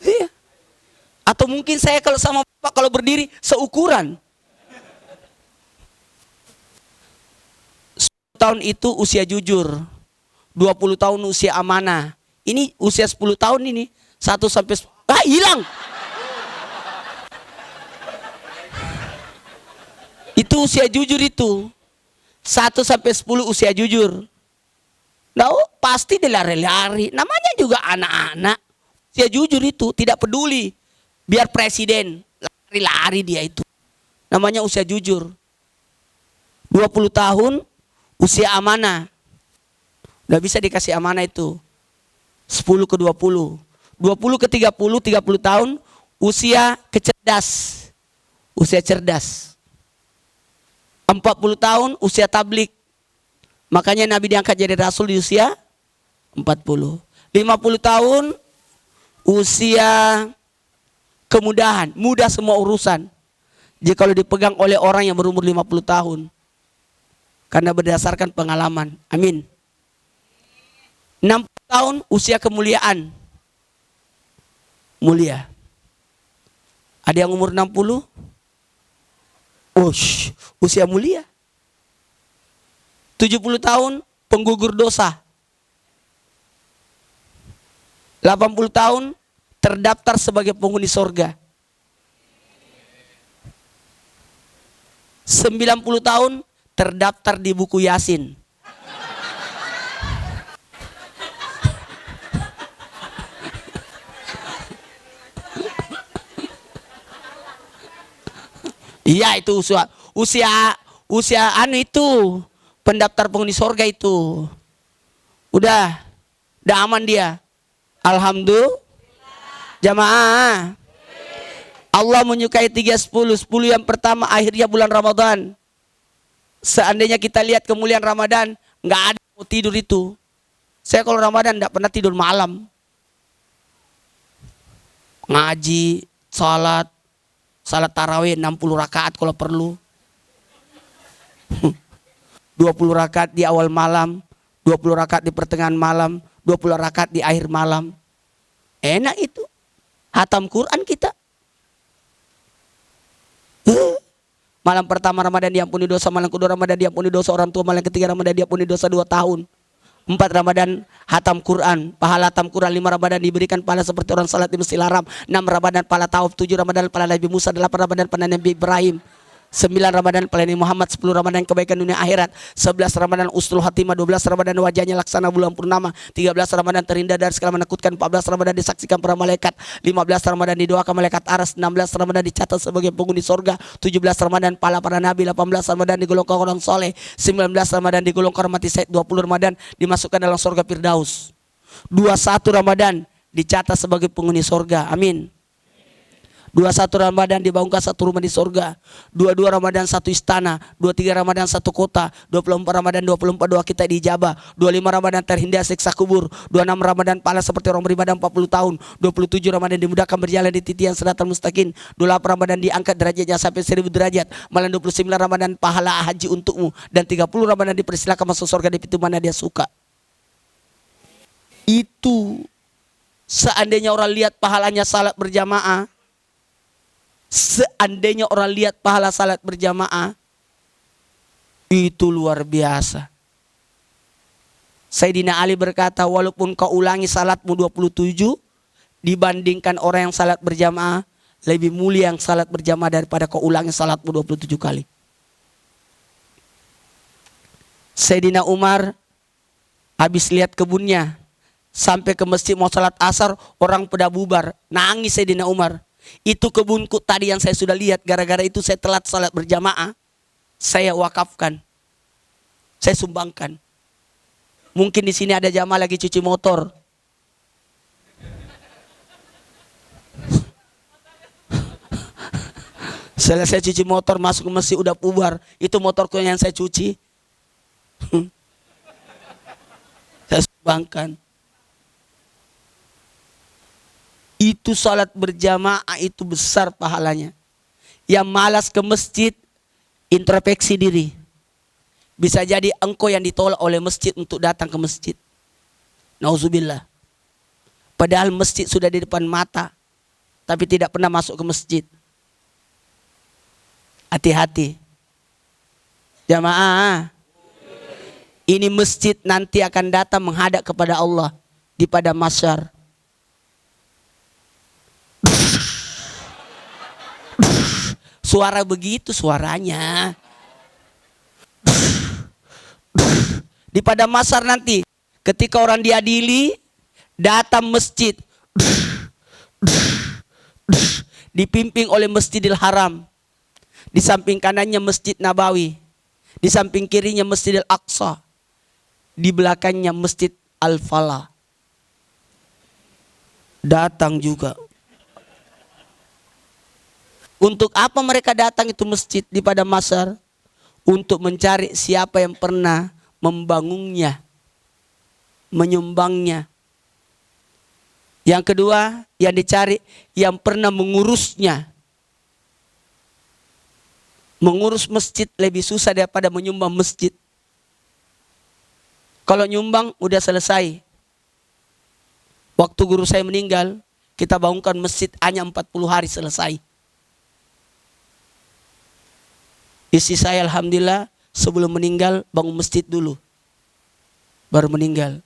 Iya. Atau mungkin saya kalau sama Bapak kalau berdiri seukuran. 10 tahun itu usia jujur. 20 tahun usia amanah. Ini usia 10 tahun ini. 1 sampai hilang. Itu usia jujur itu. 1 sampai 10 usia jujur. Nah, pasti dia lari-lari. Namanya juga anak-anak. Usia jujur itu tidak peduli. Biar presiden. Lari-lari dia itu. Namanya usia jujur. 20 tahun usia amanah. Udah bisa dikasih amanah itu. 10 ke 20. 20 ke 30, 30 tahun usia kecerdas. Usia cerdas. 40 tahun usia tablik. Makanya Nabi diangkat jadi Rasul di usia 40. 50 tahun usia kemudahan. Mudah semua urusan. Jika kalau dipegang oleh orang yang berumur 50 tahun. Karena berdasarkan pengalaman. Amin. 60 tahun usia kemuliaan. mulia. Ada yang umur 60? Usia mulia. 70 tahun penggugur dosa. 80 tahun terdaftar sebagai penghuni sorga. 90 tahun terdaftar di buku Yasin. Iya, itu usia anu itu pendaftar penghuni sorga itu. Udah aman dia. Alhamdulillah. Jamaah. Allah menyukai 3-10. 10 yang pertama akhirnya bulan Ramadan. Seandainya kita lihat kemuliaan Ramadan, nggak ada mau tidur itu. Saya kalau Ramadan nggak pernah tidur malam. Ngaji, salat tarawih 60 rakaat kalau perlu. 20 rakaat di awal malam, 20 rakaat di pertengahan malam, 20 rakaat di akhir malam. Enak itu. Hatam Quran kita. Malam pertama Ramadan diampuni dosa, malam kedua Ramadan diampuni dosa orang tua, malam ketiga Ramadan diampuni dosa 2 tahun. 4 Ramadan hatam Quran, pahala hatam Quran. 5 Ramadan diberikan pahala seperti orang salat di Masjidil Haram. 6 Ramadan pahala tawaf. 7 Ramadan pahala Nabi Musa. 8 Ramadan pahala Nabi Ibrahim. 9 Ramadan pahala Nabi Muhammad. 10 Ramadan kebaikan dunia akhirat. 11 Ramadan ustul khatimah. 12 Ramadan wajahnya laksana bulan purnama. 13 Ramadan terhindar dari segala menakutkan. 14 Ramadan disaksikan para malaikat. 15 Ramadan didoakan malaikat aras. 16 Ramadan dicatat sebagai penghuni sorga. 17 Ramadan pahala para nabi. 18 Ramadan digolongkan orang soleh. 19 Ramadan digolongkan mati syahid. 20 Ramadan dimasukkan dalam sorga Firdaus. 21 Ramadan dicatat sebagai penghuni sorga. Amin. 21 Ramadan dibangunkan satu rumah di sorga. 22 Ramadan satu istana. 23 Ramadan satu kota. 24 Ramadan 24 doa kita diijabah. 25 Ramadan terhindar siksa kubur. 26 Ramadan pahala seperti orang beribadah 40 tahun. 27 Ramadan dimudahkan berjalan di titian siratal mustaqim. 28 Ramadan diangkat derajatnya sampai 1000 derajat. Malam 29 Ramadan pahala haji untukmu. Dan 30 Ramadan dipersilakan masuk surga di pintu mana dia suka. Itu seandainya orang lihat pahalanya salat berjamaah. Seandainya orang lihat pahala salat berjamaah, itu luar biasa. Sayyidina Ali berkata, walaupun kau ulangi salatmu 27, dibandingkan orang yang salat berjamaah, lebih mulia yang salat berjamaah daripada kau ulangi salatmu 27 kali. Sayyidina Umar habis lihat kebunnya, sampai ke masjid mau salat asar, orang pada bubar, nangis Sayyidina Umar. Itu kebunku tadi yang saya sudah lihat, gara-gara itu saya telat salat berjamaah, saya wakafkan, saya sumbangkan. Mungkin di sini ada jamaah lagi cuci motor. Selesai cuci motor masuk ke masjid udah bubar, itu motorku yang saya cuci. Saya sumbangkan. Itu salat berjamaah itu besar pahalanya. Yang malas ke masjid, introspeksi diri. Bisa jadi engkau yang ditolak oleh masjid untuk datang ke masjid. Nauzubillah. Padahal masjid sudah di depan mata, tapi tidak pernah masuk ke masjid. Hati-hati. Jamaah. Ini masjid nanti akan datang menghadap kepada Allah di padang mahsyar. Suara begitu suaranya. Di padang mahsyar nanti ketika orang diadili datang masjid dipimpin oleh Masjidil Haram. Di samping kanannya Masjid Nabawi, di samping kirinya Masjidil Aqsa, di belakangnya Masjid Al-Falah. Datang juga. Untuk apa mereka datang itu masjid di padang mahsyar? Untuk mencari siapa yang pernah membangunnya, menyumbangnya. Yang kedua, yang dicari yang pernah mengurusnya. Mengurus masjid lebih susah daripada menyumbang masjid. Kalau nyumbang udah selesai. Waktu guru saya meninggal, kita bangunkan masjid hanya 40 hari selesai. Istri saya alhamdulillah sebelum meninggal bangun masjid dulu, baru meninggal.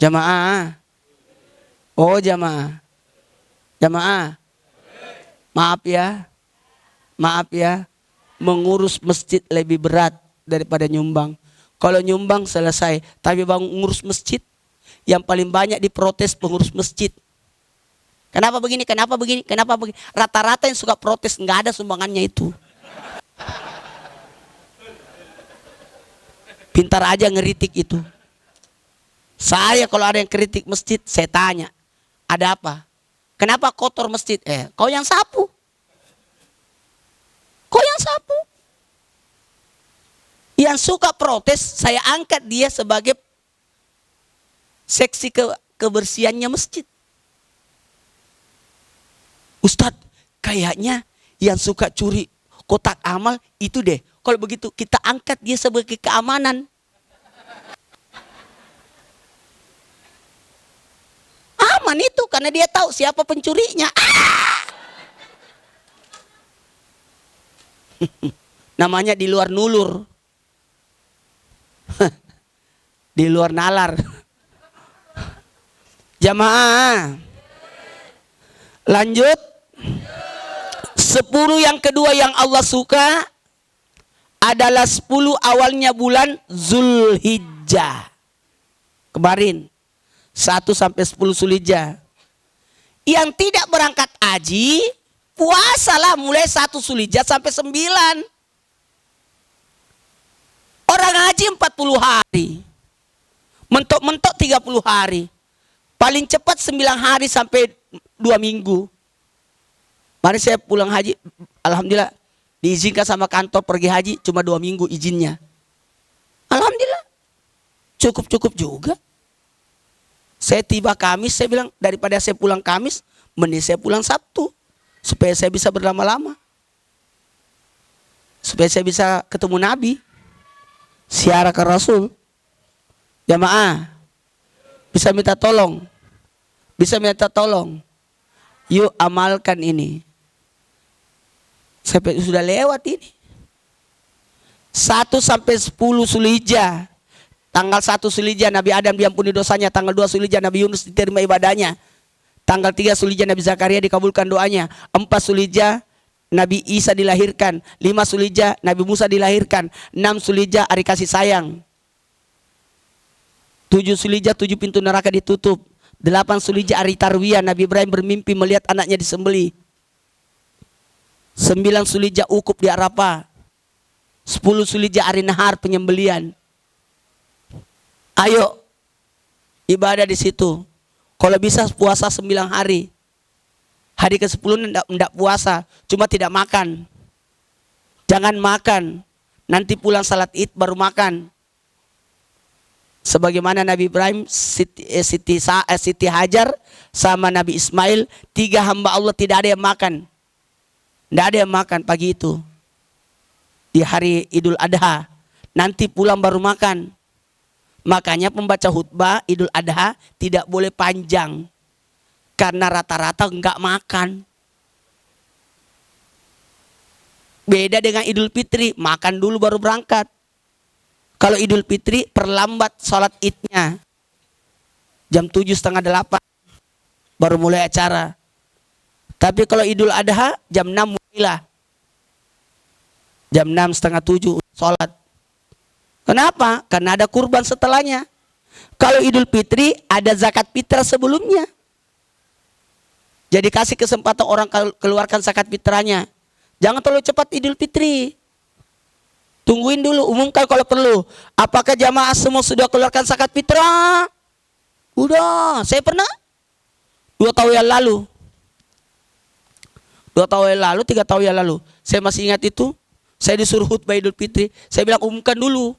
Jamaah, oh jamaah, jamaah, maaf ya, mengurus masjid lebih berat daripada nyumbang. Kalau nyumbang selesai, tapi bangun ngurus masjid, yang paling banyak diprotes pengurus masjid. Kenapa begini, kenapa begini, kenapa begini. Rata-rata yang suka protes nggak ada sumbangannya itu. Pintar aja ngeritik itu. Saya kalau ada yang kritik masjid, saya tanya, ada apa? Kenapa kotor masjid? Kau yang sapu. Kau yang sapu. Yang suka protes, saya angkat dia sebagai seksi kebersihannya masjid. Ustadz, kayaknya yang suka curi kotak amal itu deh. Kalau begitu kita angkat dia sebagai keamanan. Aman itu karena dia tahu siapa pencurinya. Namanya di luar nulur. Di luar nalar. Jamaah. Lanjut. 10 yang kedua yang Allah suka adalah 10 awalnya bulan Zulhijjah. Kemarin 1 sampai 10 Zulhijjah. Yang tidak berangkat haji, puasalah mulai 1 Zulhijjah sampai 9. Orang haji 40 hari. Mentok-mentok 30 hari. Paling cepat 9 hari sampai 2 minggu. Mari saya pulang haji, alhamdulillah diizinkan sama kantor pergi haji cuma 2 minggu izinnya. Alhamdulillah. Cukup-cukup juga. Saya tiba Kamis, saya bilang daripada saya pulang Kamis, mending saya pulang Sabtu. Supaya saya bisa berlama-lama. Supaya saya bisa ketemu Nabi. Siarah ke Rasul. Jamaah. Bisa minta tolong. Bisa minta tolong. Yuk amalkan ini. Sampai sudah lewat ini. 1 sampai 10 Zulhijjah. Tanggal 1 Zulhijjah Nabi Adam diampuni dosanya. Tanggal 2 Zulhijjah Nabi Yunus diterima ibadahnya. Tanggal 3 Zulhijjah Nabi Zakaria dikabulkan doanya. 4 Zulhijjah Nabi Isa dilahirkan. 5 Zulhijjah Nabi Musa dilahirkan. 6 Zulhijjah hari kasih sayang. 7 Zulhijjah 7 pintu neraka ditutup. 8 Zulhijjah hari Tarwiyah Nabi Ibrahim bermimpi melihat anaknya disembelih. 9 Zulhijjah ukuf di Arafah. 10 Zulhijjah hari nahar penyembelian. Ayo ibadah di situ. Kalau bisa puasa 9 hari. Hari ke-10 enggak puasa, cuma tidak makan. Jangan makan. Nanti pulang salat Id baru makan. Sebagaimana Nabi Ibrahim, Siti Hajar sama Nabi Ismail, 3 hamba Allah tidak ada yang makan. Tidak ada yang makan pagi itu. Di hari Idul Adha. Nanti pulang baru makan. Makanya pembaca khutbah Idul Adha tidak boleh panjang. Karena rata-rata enggak makan. Beda dengan Idul Fitri, makan dulu baru berangkat. Kalau Idul Fitri perlambat sholat idnya. Jam 7:30 baru mulai acara. Tapi kalau Idul Adha jam 6 mulailah. Jam 6:30 sholat. Kenapa? Karena ada kurban setelahnya. Kalau Idul Fitri ada zakat fitrah sebelumnya. Jadi kasih kesempatan orang keluarkan zakat fitrahnya. Jangan terlalu cepat Idul Fitri. Tungguin dulu, umumkan kalau perlu. Apakah jamaah semua sudah keluarkan zakat fitrah? Udah, saya pernah 2 tahun yang lalu. 2 tahun yang lalu, 3 tahun yang lalu. Saya masih ingat itu. Saya disuruh khutbah Idul Fitri. Saya bilang umumkan dulu.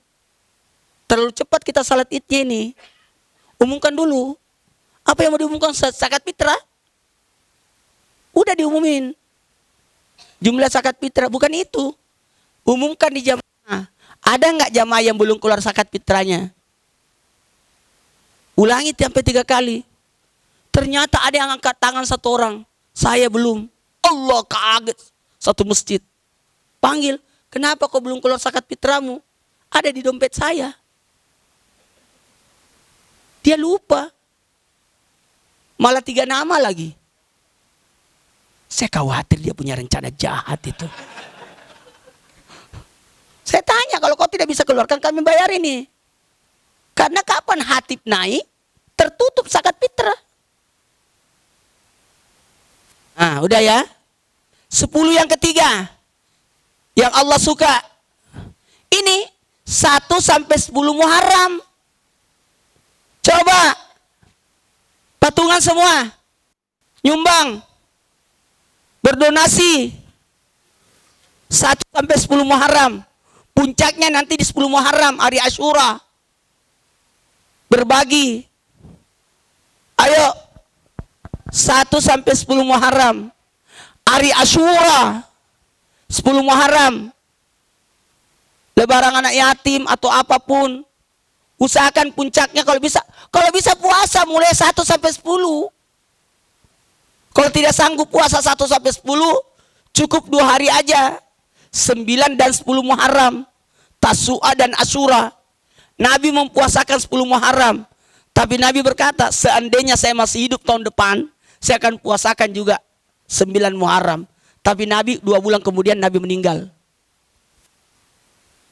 Terlalu cepat kita salat idnya ini. Umumkan dulu. Apa yang mau diumumkan? Zakat fitrah? Udah diumumin. Jumlah zakat fitrah bukan itu. Umumkan di jamaah. Ada nggak jamaah yang belum keluar zakat fitrahnya? Ulangi sampai 3 kali. Ternyata ada yang angkat tangan satu orang. Saya belum. Allah kaget. Satu masjid. Panggil. Kenapa kau belum keluar zakat fitrahmu? Ada di dompet saya. Dia lupa. Malah 3 nama lagi. Saya khawatir dia punya rencana jahat itu. Saya tanya, kalau kau tidak bisa keluarkan kami bayar ini. Karena kapan hatib naik, tertutup zakat fitrah. Nah, udah ya. 10 yang ketiga. Yang Allah suka. Ini 1 sampai 10 Muharram. Coba. Patungan semua. Nyumbang. Berdonasi. 1 sampai 10 Muharram. Puncaknya nanti di 10 Muharram, hari Asyura. Berbagi. Ayo. 1 sampai 10 Muharram. Hari Asyura. 10 Muharram. Lebaran anak yatim atau apapun. Usahakan puncaknya kalau bisa. Kalau bisa puasa mulai 1 sampai 10. Kalau tidak sanggup puasa 1 sampai 10, cukup 2 hari aja. 9 dan 10 Muharram. Tasu'a dan Asyura. Nabi mempuasakan 10 Muharram. Tapi Nabi berkata, seandainya saya masih hidup tahun depan, saya akan puasakan juga 9 Muharram. Tapi Nabi 2 bulan kemudian Nabi meninggal.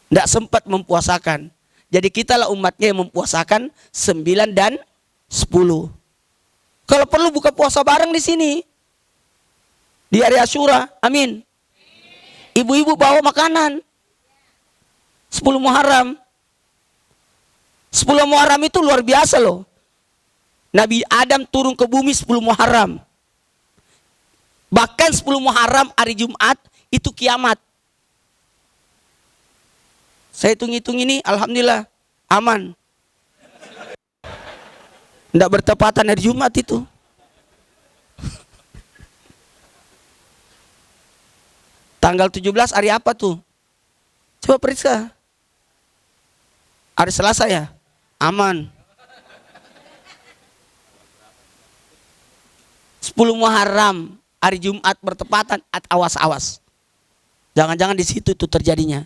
Tidak sempat mempuasakan. Jadi kitalah umatnya yang mempuasakan 9 dan 10. Kalau perlu buka puasa bareng di sini. Di hari Asyura. Amin. Ibu-ibu bawa makanan. 10 Muharram. 10 Muharram itu luar biasa loh. Nabi Adam turun ke bumi 10 Muharram. Bahkan 10 Muharram hari Jumat itu kiamat. Saya hitung-hitung ini, alhamdulillah aman. Tidak bertepatan hari Jumat itu. Tanggal 17 hari apa tuh? Coba periksa. Hari Selasa ya? Aman. 10 Muharram hari Jumat bertepatan, awas-awas. Jangan-jangan di situ itu terjadinya.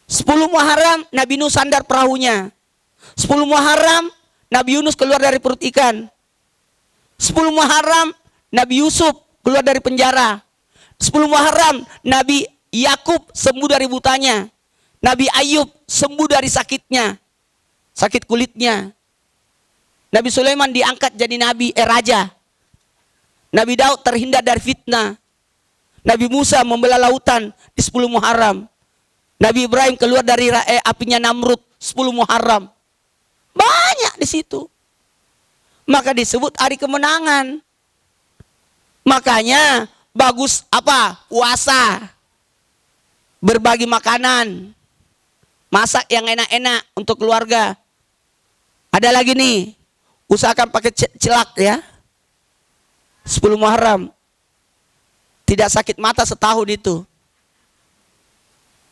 10 Muharram Nabi Nuh sandar perahunya. 10 Muharram Nabi Yunus keluar dari perut ikan. 10 Muharram Nabi Yusuf keluar dari penjara. 10 Muharram Nabi Yakub sembuh dari butanya. Nabi Ayub sembuh dari sakitnya. Sakit kulitnya. Nabi Sulaiman diangkat jadi nabi, raja. Nabi Daud terhindar dari fitnah. Nabi Musa membelah lautan di 10 Muharram. Nabi Ibrahim keluar dari apinya Namrud 10 Muharram. Banyak di situ. Maka disebut hari kemenangan. Makanya bagus apa? Puasa. Berbagi makanan. Masak yang enak-enak untuk keluarga. Ada lagi nih. Usahakan pakai celak ya. 10 Muharram. Tidak sakit mata setahun itu.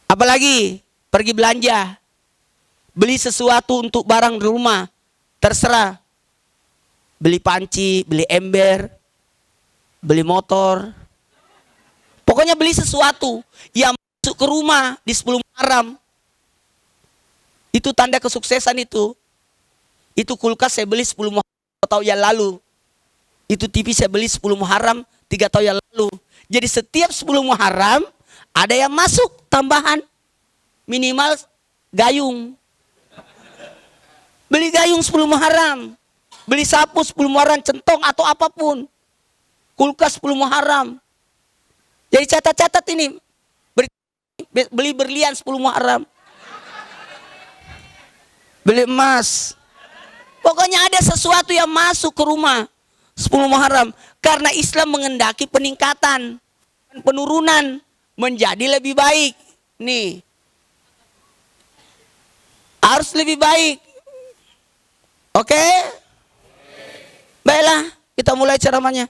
Apalagi pergi belanja. Beli sesuatu untuk barang rumah. Terserah. Beli panci, beli ember, beli motor. Pokoknya beli sesuatu yang masuk ke rumah di 10 Muharram. Itu tanda kesuksesan itu. Itu kulkas saya beli 10 Muharram 2 tahun yang lalu. Itu TV saya beli 10 Muharram 3 tahun yang lalu. Jadi setiap 10 Muharram ada yang masuk tambahan. Minimal gayung. Beli gayung 10 Muharram. Beli sapu 10 Muharram, centong atau apapun. Kulkas 10 Muharram. Jadi catat-catat ini. Beli berlian 10 Muharram. Beli emas. Pokoknya ada sesuatu yang masuk ke rumah 10 Muharram. Karena Islam mengendaki peningkatan. Penurunan. Menjadi lebih baik. Nih. Harus lebih baik. Oke? Baiklah, kita mulai ceramahnya.